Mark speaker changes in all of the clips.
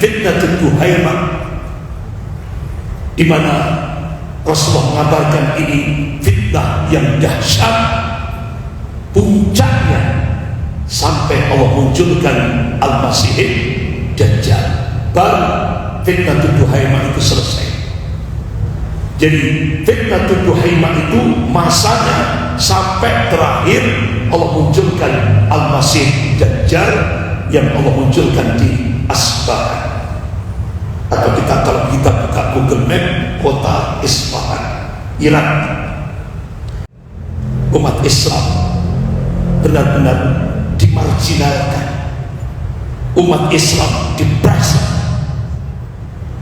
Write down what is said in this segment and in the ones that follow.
Speaker 1: fitnah Duhaimah, di mana Rasulullah mengabarkan ini fitnah yang dahsyat, puncaknya sampai Allah munculkan Al-Masih Dajjal, baru fitnah Duhaimah itu selesai. Jadi fitnah Duhaimah itu masanya sampai terakhir Allah munculkan Al-Masih Dajjal yang Allah munculkan di Asbahan, atau kalau kita buka Google Map, kota Isfahan, Irak. Umat Islam benar-benar dimarginalkan, umat Islam diproses,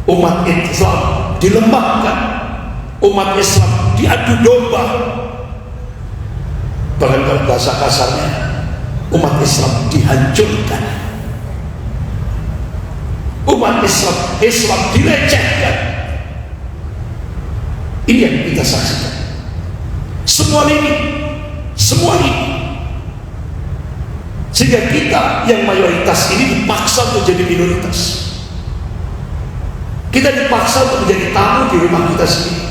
Speaker 1: umat Islam dilemahkan, umat Islam diadu domba. Bahkan kalau bahasa kasarnya, umat Islam dihancurkan, umat Islam dilecehkan. Ini yang kita saksikan. Semua ini sehingga kita yang mayoritas ini dipaksa untuk jadi minoritas. Kita dipaksa untuk menjadi tamu di rumah kita sendiri.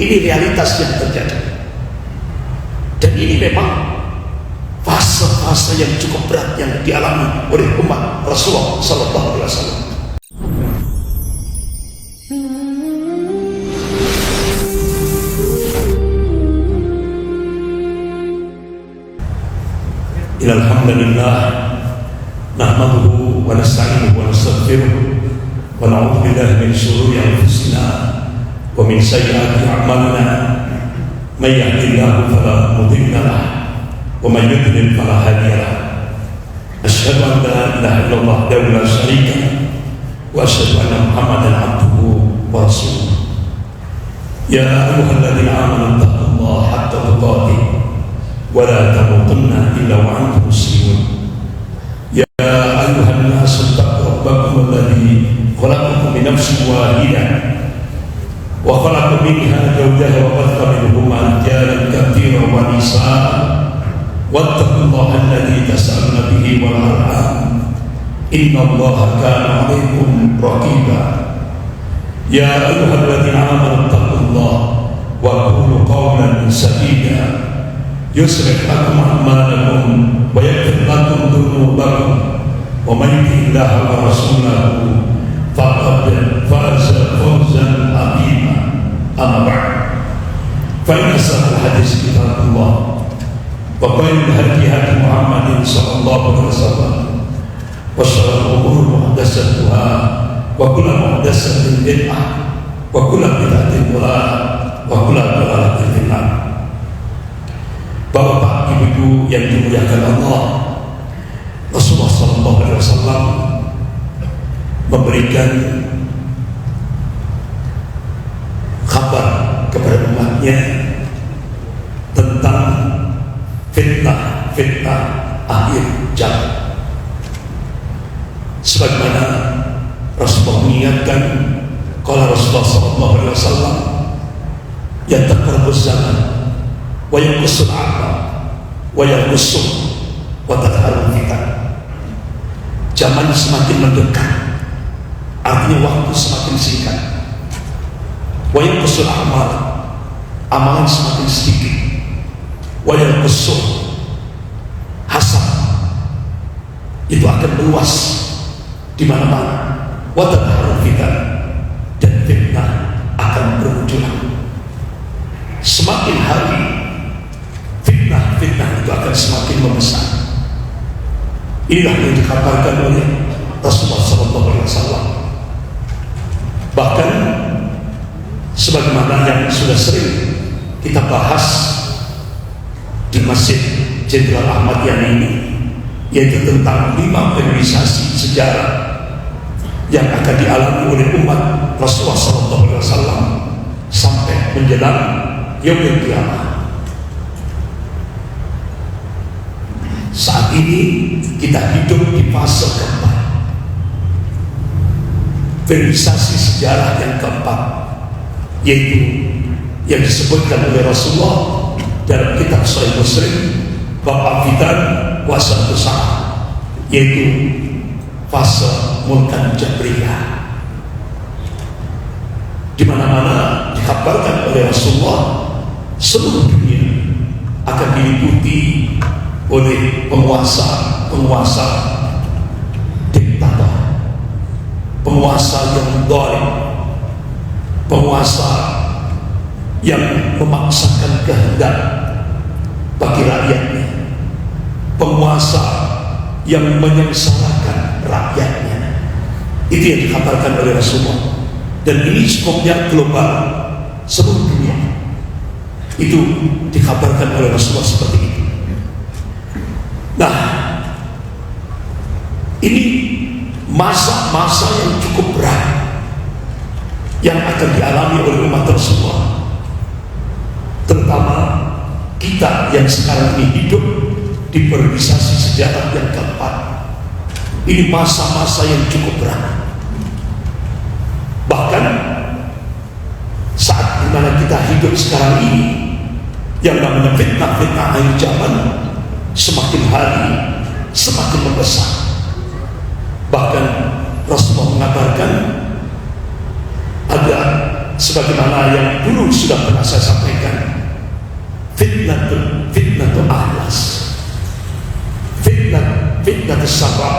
Speaker 1: Ini realitas yang terjadi, dan ini memang fase-fase yang cukup berat yang dialami oleh umat Rasulullah Sallallahu Alaihi Wasallam. Alhamdulillah, nahmaduhu wa nasta'inuhu wa nastaghfiruh wa na'udzu billahi min shururi anfusina wa min sayyiati a'malina. May yahdihillahu fala mudilla lahu wa may yudlil fala hadiya lahu. Asyhadu an la ilaha illallah wahdahu la syarika lahu wa asyhadu anna Muhammadan abduhu wa rasuluh. Ya ayyuhalladzina amanu taqullaha haqqa tuqatih wa la tamutunna illa wa antum muslimun. Ya ayyuhan nasu taqu rabbakum alladzi khalaqakum min nafsin wahidah wa khalaqa minha zawjaha wa batha minhuma rijalan katsiran wa nisaa wattaqullaha alladzi tas'aluna bihi wal arham innallaha kana 'alaykum raqiba. Ya ayyuhalladzina amanu taqullaha wa qulu qawlan sadida yuslih lakum a'malakum wa yaghfir lakum dhunubakum wa man yuti'illaha wa rasulahu faqad faza fawzan 'azima. Amma ba'd, fa inna asahhal hadits kitabullah wa khairul hadi hadi Muhammadin sallallahu alaihi wasallam wa sharrul umuri muhdatsatuha wa kullu muhdatsatin bid'ah wa kullu bid'atin dhalalah wa kullu dhalalatin fin nar. Bapak, Ibu yang dimuliakan Allah, Rasulullah Sallallahu Alaihi Wasallam memberikan kabar kepada umatnya tentang fitnah akhir zaman. Sebagaimana Rasulullah mengingatkan, kalau Rasulullah Sallallahu Alaihi Wasallam yang terperbus zaman wa yanqusul aqal wa yanqusul wa tadharul fitan. Zaman semakin mendekat, artinya waktu semakin singkat. Wa yanqusul amal, amalan semakin sedikit. Wa yanqusul hasad, itu akan meluas di mana-mana. Wa tadharul fitan, dan fitnah akan bermunculan. Semakin hari fitnah itu akan semakin membesar. Inilah yang dikabarkan oleh Rasulullah SAW. Bahkan sebagaimana yang sudah sering kita bahas di Masjid Jenderal Ahmad Yani ini, yaitu tentang 5 periodisasi sejarah yang akan dialami oleh umat Rasulullah SAW sampai menjelang yaumul qiyamah. Saat ini kita hidup di fase keempat, periodisasi sejarah yang keempat, yaitu yang disebutkan oleh Rasulullah dalam kitab Sahih Muslim, bab fitan wa sa'ah, yaitu fase mulkan jabriyah. Di mana-mana dikabarkan oleh Rasulullah, seluruh dunia akan diliputi oleh penguasa diktator, penguasa yang zalim, penguasa yang memaksakan kehendak bagi rakyatnya, penguasa yang menyengsarakan rakyatnya. Itu yang dikabarkan oleh Rasulullah. Dan ini skopnya global, seluruh dunia. Itu dikabarkan oleh Rasulullah seperti itu. Nah, ini masa-masa yang cukup berat yang akan dialami oleh umat Rasulullah, terutama kita yang sekarang ini hidup di periodisasi sejarah yang keempat. Ini masa-masa yang cukup berat. Bahkan saat dimana kita hidup sekarang ini, yang namanya fitnah-fitnah akhir zaman semakin hari semakin membesar. Bahkan Rasulullah mengabarkan, ada sebagaimana yang dulu sudah pernah saya sampaikan, fitnatul ahlas, fitnatul sabab,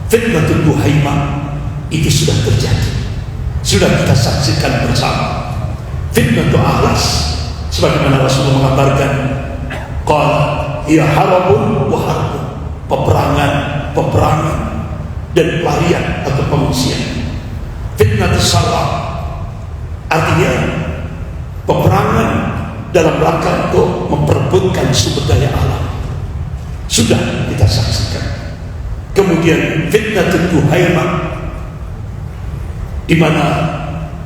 Speaker 1: fitnatul duhaimah, itu sudah terjadi, sudah kita saksikan bersama. Fitnatul ahlas, sebagaimana Rasulullah mengabarkan, qala ya harabun wa harbun, peperangan dan pelarian atau pengungsian. Fitnatul sabab artinya peperangan dalam rangka untuk memperebutkan sumber daya alam, sudah kita saksikan. Kemudian fitnatul duhaimah, di mana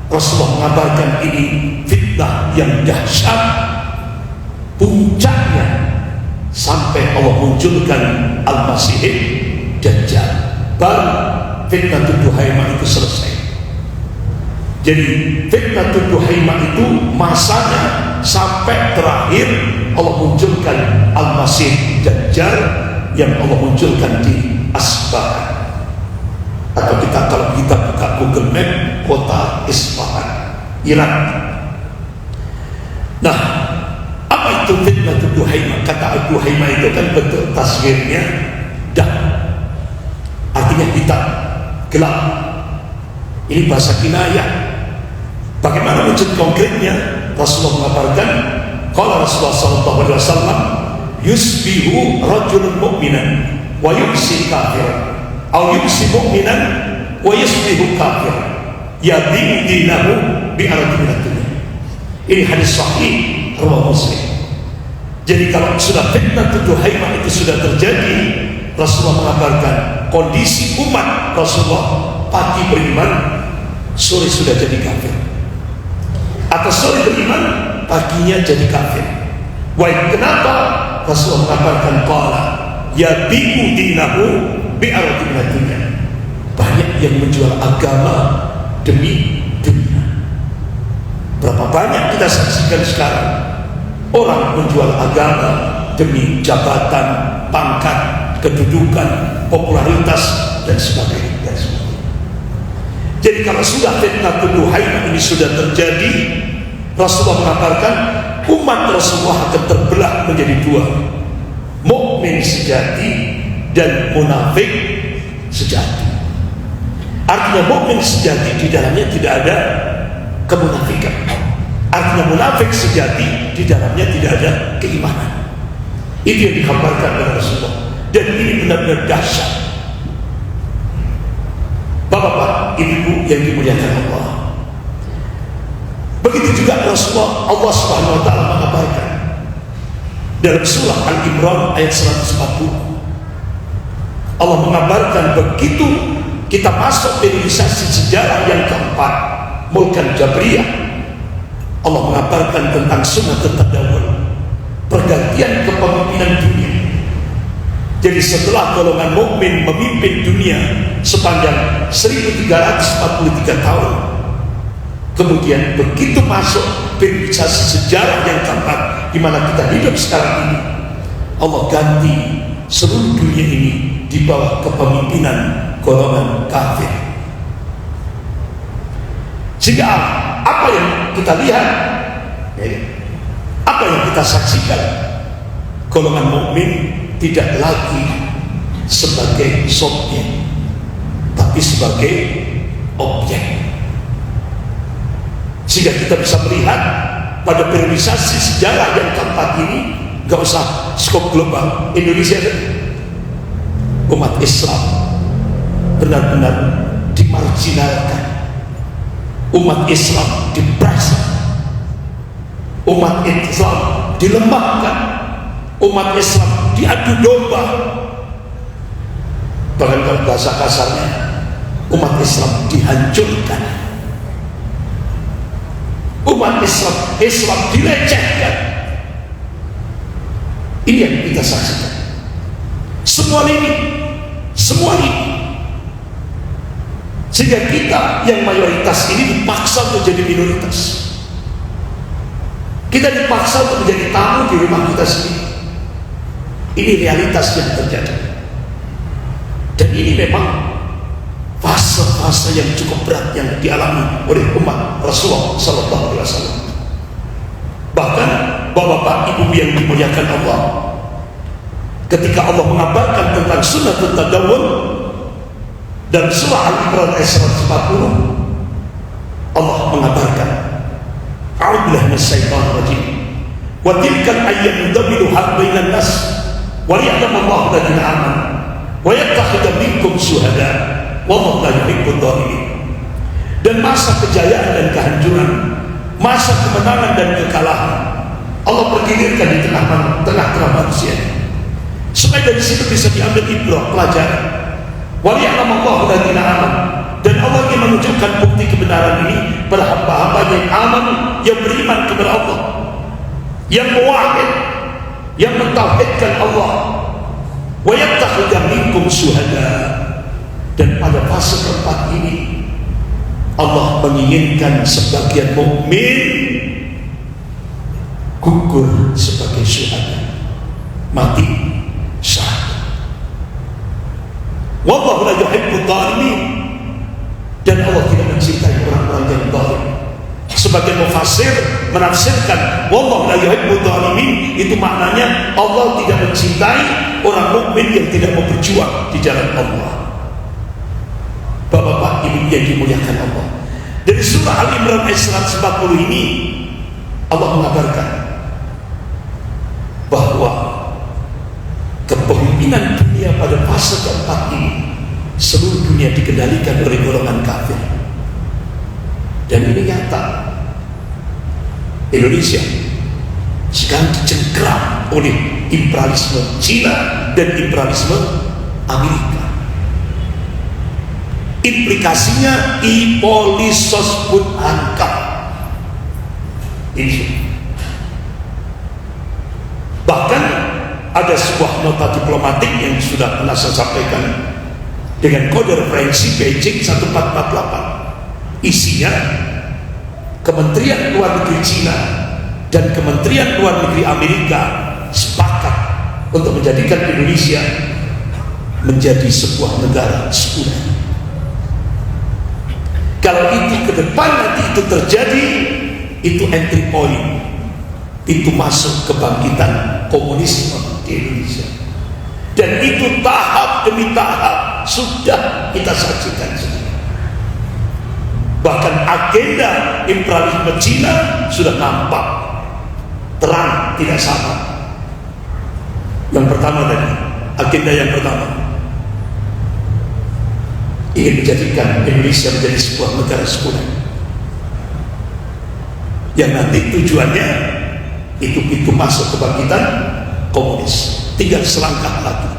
Speaker 1: Rasulullah mengabarkan ini fitnah yang dahsyat, puncaknya sampai Allah munculkan Al-Masih Dajjal, baru fitnatul duhaimah itu selesai. Jadi fitnatul duhaimah itu masanya sampai terakhir Allah munculkan Al-Masih Dajjal yang Allah munculkan di Asbahan, atau kalau kita buka Google Map, kota Isfahan, Irak. Nah, apa itu fitnatul duhaimah? Kata duhaimah itu kan bentuk tasghirnya dah, artinya hitam, gelap. Ini bahasa kinayah. Bagaimana wujud konkretnya? Rasulullah mengabarkan, qala Rasulullah sallallahu alaihi wasallam, yusbihu rajulun mu'minan wa yumsi kafiran, atau yumsi mu'minan wa yusbihu kafiran, yabi'u dinahu bi'aradi minad dunya. Ini hadis sahih riwayat Muslim. Jadi kalau sudah fitnatul duhaimah itu sudah terjadi, Rasulullah mengabarkan kondisi umat Rasulullah, pagi beriman, sore sudah jadi kafir, atau sore beriman, paginya jadi kafir. Wah, kenapa? Rasulullah mengabarkan qala yabi'u dinahu bi'aradi minad dunya. Banyak yang menjual agama demi dunia. Berapa banyak kita saksikan sekarang orang menjual agama demi jabatan, pangkat, kedudukan, popularitas dan sebagainya. Jadi kalau sudah fitnatul duhaimah ini sudah terjadi, Rasulullah mengabarkan umat Rasulullah akan terbelah menjadi dua, mukmin sejati dan munafik sejati. Artinya mukmin sejati di dalamnya tidak ada kemunafikan. Artinya munafik sejati di dalamnya tidak ada keimanan. Itu yang dikabarkan oleh Rasulullah, dan ini benar-benar dahsyat. Bapak-bapak, ibu yang dimuliakan Allah, begitu juga Rasulullah, Allah Subhanahu wa taala mengabarkan dalam surah Al-Imran ayat 140. Allah mengabarkan begitu kita masuk periodisasi sejarah yang keempat, mulkan jabriyah, Allah mengabarkan tentang sunnah tadawul, pergantian kepemimpinan dunia. Jadi setelah golongan mukmin memimpin dunia sepanjang 1343 tahun, kemudian begitu masuk periodisasi sejarah yang keempat, di mana kita hidup sekarang ini, Allah ganti seluruh dunia ini di bawah kepemimpinan golongan kafir. Sehingga apa yang kita lihat, apa yang kita saksikan, golongan mukmin tidak lagi sebagai subjek, tapi sebagai objek. Sehingga kita bisa melihat pada periodisasi sejarah yang keempat ini, gak usah skop global, Indonesia umat Islam benar-benar dimarginalkan, umat Islam dipress, umat Islam dilemahkan, umat Islam diadu domba. Bahkan kalau bahasa kasarnya, umat Islam dihancurkan, umat Islam dilecehkan. Ini yang kita saksikan. Semua ini sehingga kita yang mayoritas ini dipaksa untuk jadi minoritas. Kita dipaksa untuk menjadi tamu di rumah kita sendiri. Ini realitas yang terjadi. Dan ini memang fase-fase yang cukup berat yang dialami oleh umat Rasulullah Sallallahu Alaihi Wasallam. Bahkan bapak-bapak, ibu yang dimuliakan Allah, ketika Allah mengabarkan tentang sunnatul tadawun dan surah Al-Imran ayat 140, Allah mengabarkan, a'udzubillahi minasyaitonir rajim, wa tilkal ayyamu nudawiluha bainan nas wa liya'lamallahu alladziina aamanu wa yattakhidha minkum syuhada wallahu la yuhibbudz dzalimin. Dan masa kejayaan dan kehancuran, masa kemenangan dan kekalahan Allah pergilirkan di tengah-tengah manusia, supaya dari situ bisa diambil ibrah, pelajaran. Wa liya'lamallahu alladziina aamanu, dan Allah ingin menunjukkan bukti kebenaran ini pada hamba-hamba yang aman, yang beriman kepada Allah, yang muwahhid, yang mentauhidkan Allah. Wa yattakhidha minkum syuhada, dan pada fase keempat ini Allah menginginkan sebagian mukmin gugur sebagai syuhada, mati syahid. Wallahu la yuhibbudz dzalimin, dan Allah tidak mencintai orang-orang yang zalim. Sebagian mufassir menafsirkan wallahu la yuhibbudz dzalimin itu maknanya Allah tidak mencintai orang mukmin yang tidak mau berjuang di jalan Allah. Bapak-bapak, ibu yang dimuliakan Allah, dari surah Al-Imran ayat 140 ini Allah mengabarkan bahwa kepemimpinan dunia pada fase keempat ini, seluruh dunia dikendalikan oleh golongan kafir. Dan ini nyata. Indonesia sekarang dicengkeram oleh imperialisme Cina dan imperialisme Amerika. Implikasinya ipolisos pun angkat. Ini bahkan ada sebuah nota diplomatik yang sudah pernah saya sampaikan dengan kode referensi Beijing 1448. Isinya, Kementerian Luar Negeri Cina dan Kementerian Luar Negeri Amerika sepakat untuk menjadikan Indonesia menjadi sebuah negara sekuler. Kalau itu ke depan nanti itu terjadi, itu entry point, pintu masuk kebangkitan komunisme di Indonesia. Dan itu tahap demi tahap sudah kita saksikan sendiri. Bahkan agenda imperialisme Cina sudah nampak terang, tidak sama. Yang pertama tadi, agenda yang pertama, ingin menjadikan Indonesia menjadi sebuah negara sekuler, yang nanti tujuannya itu pintu masuk kebangkitan komunis. Tinggal selangkah lagi.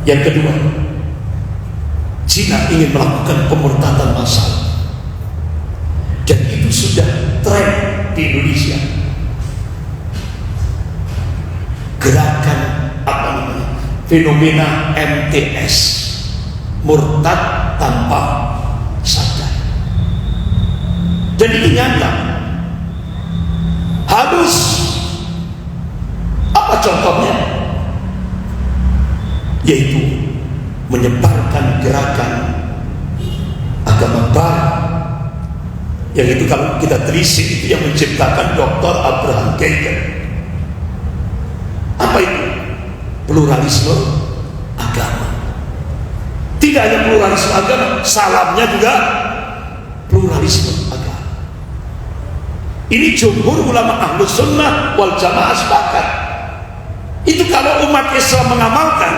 Speaker 1: Yang kedua, Cina ingin melakukan pemurtadan massal, dan itu sudah tren di Indonesia. Gerakan apa namanya, fenomena MTS, murtad tanpa sadar. Dan itu nyata. Harus apa contohnya? Yaitu menyebarkan gerakan agama baru, yang itu kalau kita telisik itu yang menciptakan Dr. Abraham Kuyken. Apa itu? Pluralisme agama. Tidak hanya pluralisme agama, salamnya juga pluralisme agama. Ini jumhur ulama Ahlus Sunnah wal Jamaah sepakat. Itu kalau umat Islam mengamalkan,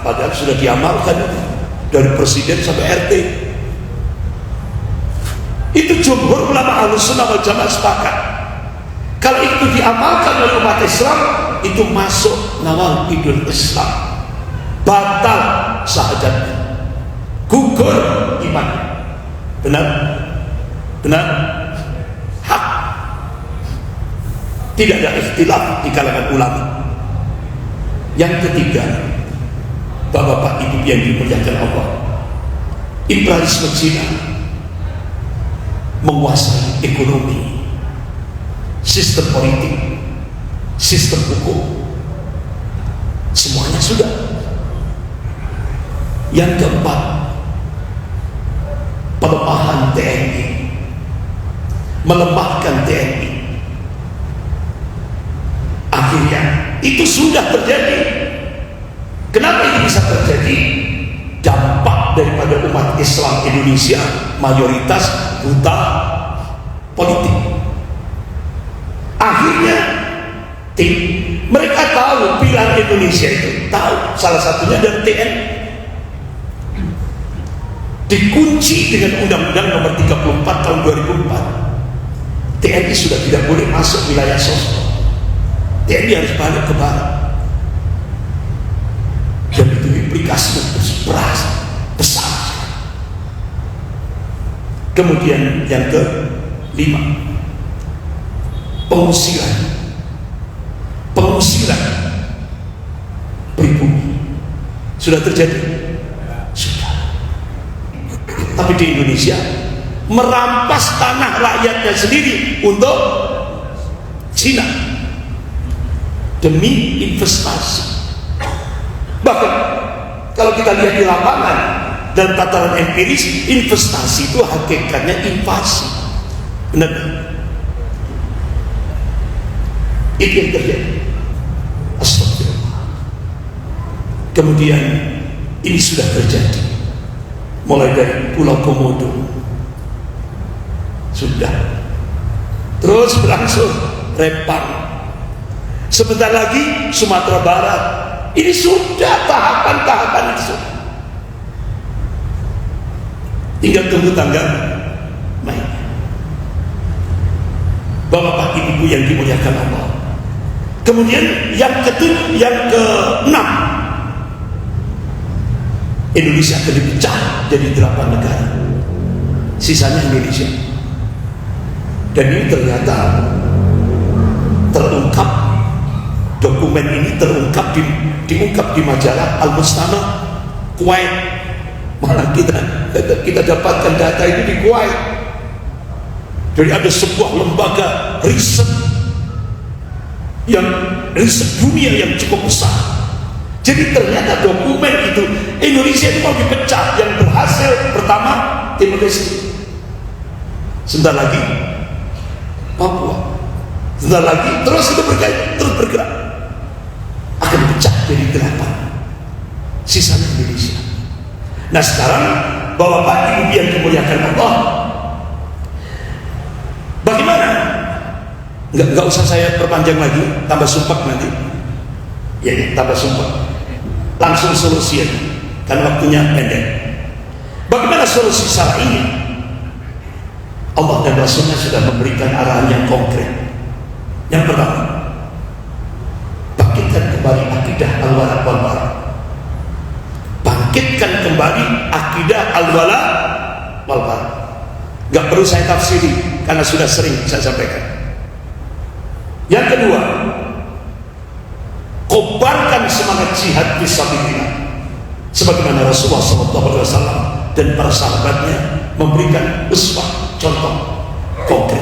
Speaker 1: padahal sudah diamalkan dari presiden sampai RT. Itu jumhur ulama Ahlus Sunnah wal Jamaah sepakat. Kalau itu diamalkan oleh umat Islam, itu masuk ngawal idul Islam, batal syahadatnya, gugur iman. Benar? Benar? Hak. Tidak ada ikhtilaf di kalangan ulama. Yang ketiga, Bapak-bapak Ibu yang dimuliakan Allah, imperialisme Cina menguasai ekonomi, sistem politik, sistem hukum, semuanya sudah. Yang keempat, pelemahan TNI, melemahkan TNI. Akhirnya itu sudah terjadi. Kenapa ini bisa terjadi? Dampak daripada umat Islam Indonesia mayoritas buta politik. Akhirnya mereka tahu pilihan Indonesia itu, tahu salah satunya dari TNI. Dikunci dengan Undang-Undang Nomor 34 tahun 2004. TNI sudah tidak boleh masuk wilayah sosok. TNI harus balik ke barat. Dan itu implikasinya besar. Kemudian yang kelima, pengusiran pribumi sudah terjadi. Sudah. Tapi di Indonesia merampas tanah rakyatnya sendiri untuk Cina demi investasi. Bahkan kalau kita lihat di lapangan dan tataran empiris, investasi itu hakikatnya invasi. Benar? Itu yang terjadi. Astagfirullah. Kemudian ini sudah terjadi mulai dari Pulau Komodo, sudah terus berlangsung Rempang, sebentar lagi Sumatera Barat. Ini sudah tahapan-tahapan itu. Tinggal tunggu tanggal mainnya. Bapak Ibu yang dimuliakan Allah. Kemudian yang keenam, Indonesia akan dipecah jadi 8 negara. Sisanya Indonesia. Dan ini ternyata terungkap, dokumen ini diungkap di majalah Al-Mustama Kuwait. Malah kita dapatkan data itu di Kuwait. Jadi ada sebuah lembaga riset dunia yang cukup besar. Jadi ternyata dokumen itu Indonesia itu mau dipecah. Yang berhasil pertama Timor Leste, sebentar lagi Papua, sebentar lagi terus itu bergerak akan pecah jadi 8, sisanya Indonesia. Nah sekarang Bapak Ibu yang dimuliakan Allah, bagaimana? Nggak usah saya perpanjang lagi, tambah sumpah nanti. Ya, tambah sumpah. Langsung solusi aja, karena waktunya pendek. Bagaimana solusi salah ini? Allah dan Rasulnya sudah memberikan arahan yang konkret. Yang pertama, bangkitkan kembali akidah al-wala wal bara. Bangkitkan kembali akidah al-wala wal bara. Gak perlu saya tafsiri karena sudah sering saya sampaikan. Yang kedua, kobarkan semangat jihad fisabilillah, sebagaimana Rasulullah SAW dan para sahabatnya memberikan uswah, contoh konkret.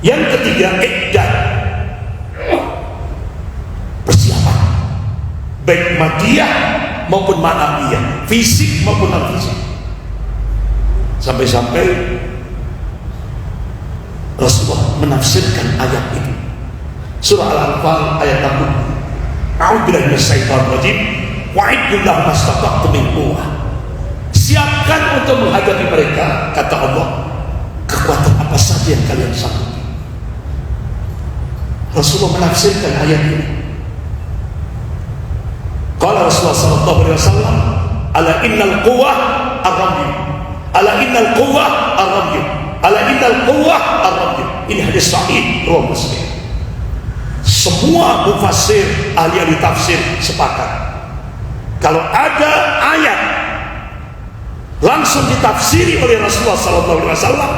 Speaker 1: Yang ketiga, iddah, persiapan baik madiyah maupun ma'nawiyah, fisik maupun non fisik. Sampai-sampai Rasulullah menafsirkan ayat itu. Surah Al-Anfal ayat 60. A'udzubillahi minasyaitonir rajim. Wa'iddu lahum mastata'tum min quwwah. Siapkan untuk menghadapi mereka, kata Allah, kekuatan apa saja yang kalian sanggupi. Rasulullah menafsirkan ayat ini. Qala Rasulullah sallallahu alaihi wasallam, ala innal quwwah ar-ramyi. Ala innal quwwah ar-ramyi. Ala innal quwwah ar-ramyi. Ini hadis sahih riwayat Muslim. Semua mufassir, ahli tafsir sepakat. Kalau ada ayat langsung ditafsiri oleh Rasulullah sallallahu alaihi wasallam,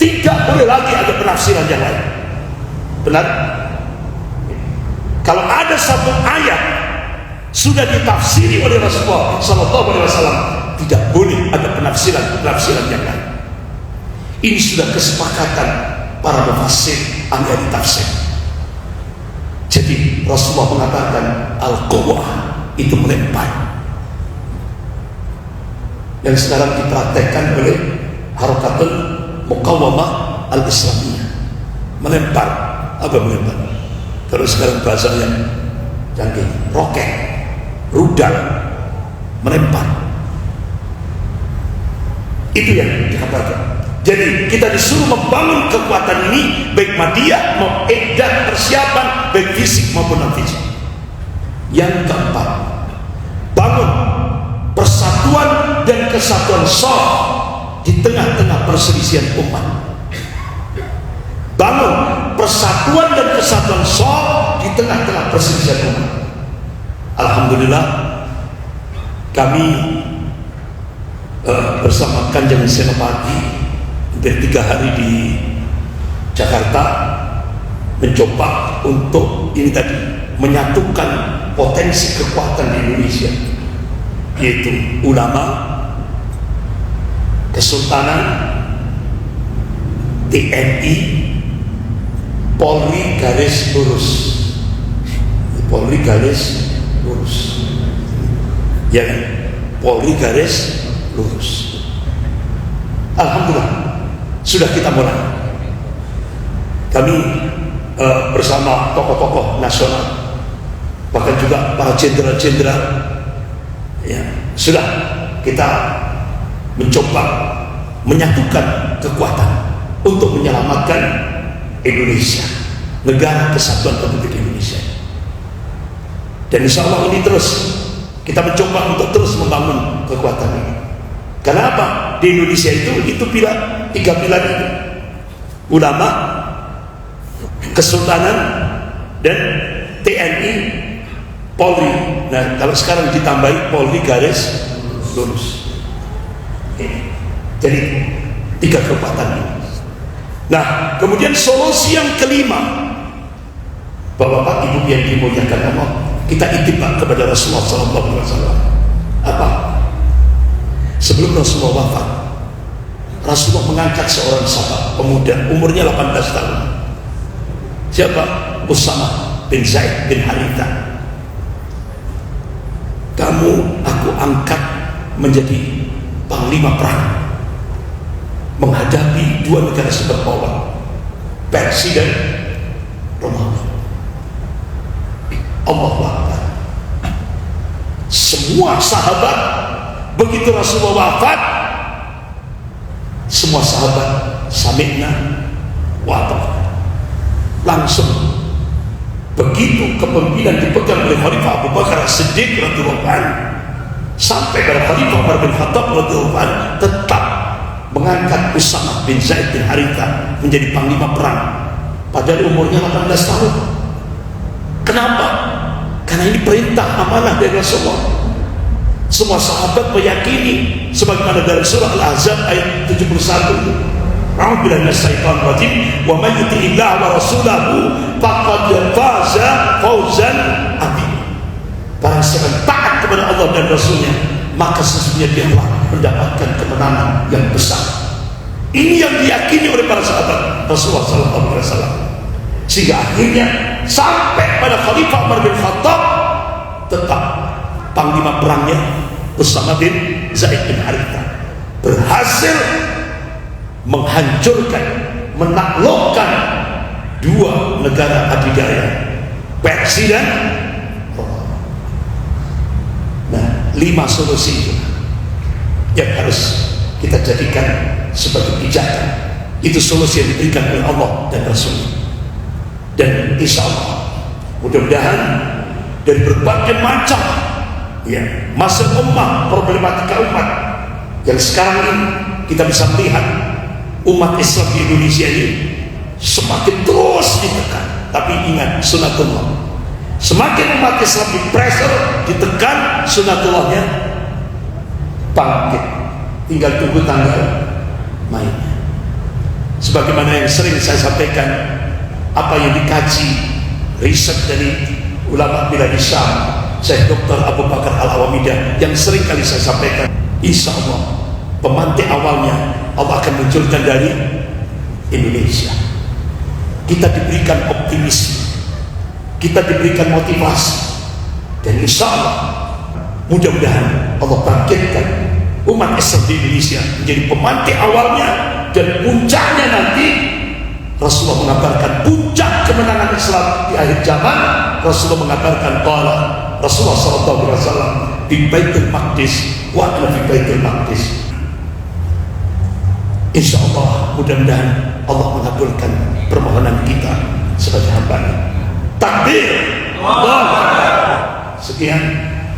Speaker 1: tidak boleh lagi ada penafsiran yang lain. Benar? Kalau ada satu ayat sudah ditafsiri oleh Rasulullah sallallahu alaihi wasallam, tidak boleh ada penafsiran yang lain. Ini sudah kesepakatan para mufassir, ahli tafsir. Jadi Rasulullah mengatakan al-quwwah itu melempar, yang sekarang dipraktekkan oleh Harakatul Muqawamah Al-Islamiyah. Melempar. Apa melempar? Kalau sekarang bahasa yang canggih, roket, rudal, melempar. Itu yang dikatakan. Jadi kita disuruh membangun kekuatan ini, baik madiyah maupun dan persiapan, baik fisik maupun non fisik. Yang keempat, bangun persatuan dan kesatuan shaf di tengah-tengah perselisihan umat. Bangun persatuan dan kesatuan shaf di tengah-tengah perselisihan umat. Alhamdulillah, kami bersama Kanjeng Senopati hampir 3 hari di Jakarta mencoba untuk ini tadi, menyatukan potensi kekuatan di Indonesia, yaitu ulama, kesultanan, TNI, Polri garis lurus, Polri garis lurus, ya, Polri garis lurus. Alhamdulillah, sudah kita mulai. Kami bersama tokoh-tokoh nasional, bahkan juga para jenderal-jenderal, ya, sudah kita mencoba menyatukan kekuatan untuk menyelamatkan Indonesia, negara kesatuan Republik Indonesia. Dan insya Allah ini terus kita mencoba untuk terus membangun kekuatan ini. Kenapa? Di Indonesia itu pilar, 3 pilar itu: ulama, kesultanan, dan TNI, Polri. Nah, kalau sekarang ditambahi Polri garis lurus. Jadi 3 kekuatan ini. Nah, kemudian solusi yang kelima, Bapak-bapak, Ibu yang dimuliakan Allah, kita ittiba kepada Rasulullah SAW. Apa? Sebelum Rasulullah wafat, Rasulullah mengangkat seorang sahabat pemuda, umurnya 18 tahun. Siapa? Usama bin Zaid bin Haritha. Kamu aku angkat menjadi panglima perang menghadapi 2 negara superpower, Persia dan Romawi. Allahu Akbar. Semua sahabat, begitu Rasulullah wafat, semua sahabat sami'na wa ata'na. Langsung begitu kepemimpinan dipegang oleh Khalifah Abu Bakar As-Siddiq radhiyallahu anhu sampai pada Khalifah Umar bin Khattab radhiyallahu anhu, tetap mengangkat Usama bin Zaid bin Haritha menjadi panglima perang padahal umurnya 18 tahun. Kenapa? Karena ini perintah amanah dari Rasulullah. Semua sahabat meyakini sebagaimana dalam surah Al-Ahzab ayat 71, a'udzubillahi minasyaitonir rajim, wa may yuti'illah wa rasulahu faqad faza fawzan azima. Barang siapa taat kepada Allah dan Rasulnya, maka sesungguhnya dia telah mendapatkan kemenangan yang besar. Ini yang diyakini oleh para sahabat Rasulullah SAW. Sehingga akhirnya sampai pada Khalifah Umar bin Khattab tetap panglima perangnya Usama bin Zaid bin Harithah, berhasil menghancurkan, menaklukkan dua negara adidaya, Persia dan Romawi. Nah, 5 solusi itu yang harus kita jadikan sebagai pijakan. Itu solusi yang diberikan oleh Allah dan Rasul. Dan insya Allah mudah-mudahan dari berbagai macam masalah umat, problematika umat yang sekarang ini kita bisa melihat umat Islam di Indonesia ini semakin terus ditekan. Tapi ingat sunatullah, semakin umat Islam dipressure, ditekan, sunatullahnya bangkit, tinggal tunggu tanggal mainnya. Sebagaimana yang sering saya sampaikan, apa yang dikaji riset dari ulama bilad Syam, Syekh Dr. Abu Bakar Al-Awamidah, yang sering kali saya sampaikan, insya Allah pemantik awalnya Allah akan munculkan dari Indonesia. Kita diberikan optimisme, kita diberikan motivasi, dan insya Allah mudah-mudahan Allah bangkitkan umat Islam di Indonesia menjadi pemantik awalnya, dan puncaknya nanti Rasulullah mengabarkan puncak kemenangan Islam di akhir zaman. Rasulullah mengabarkan qala Rasulullah SAW di Baitul Maqdis wa ana fi Baitul Maqdis. Insya Allah mudah-mudahan Allah mengabulkan permohonan kita sebagai hamba-Nya. Takbir. Allah. Sekian.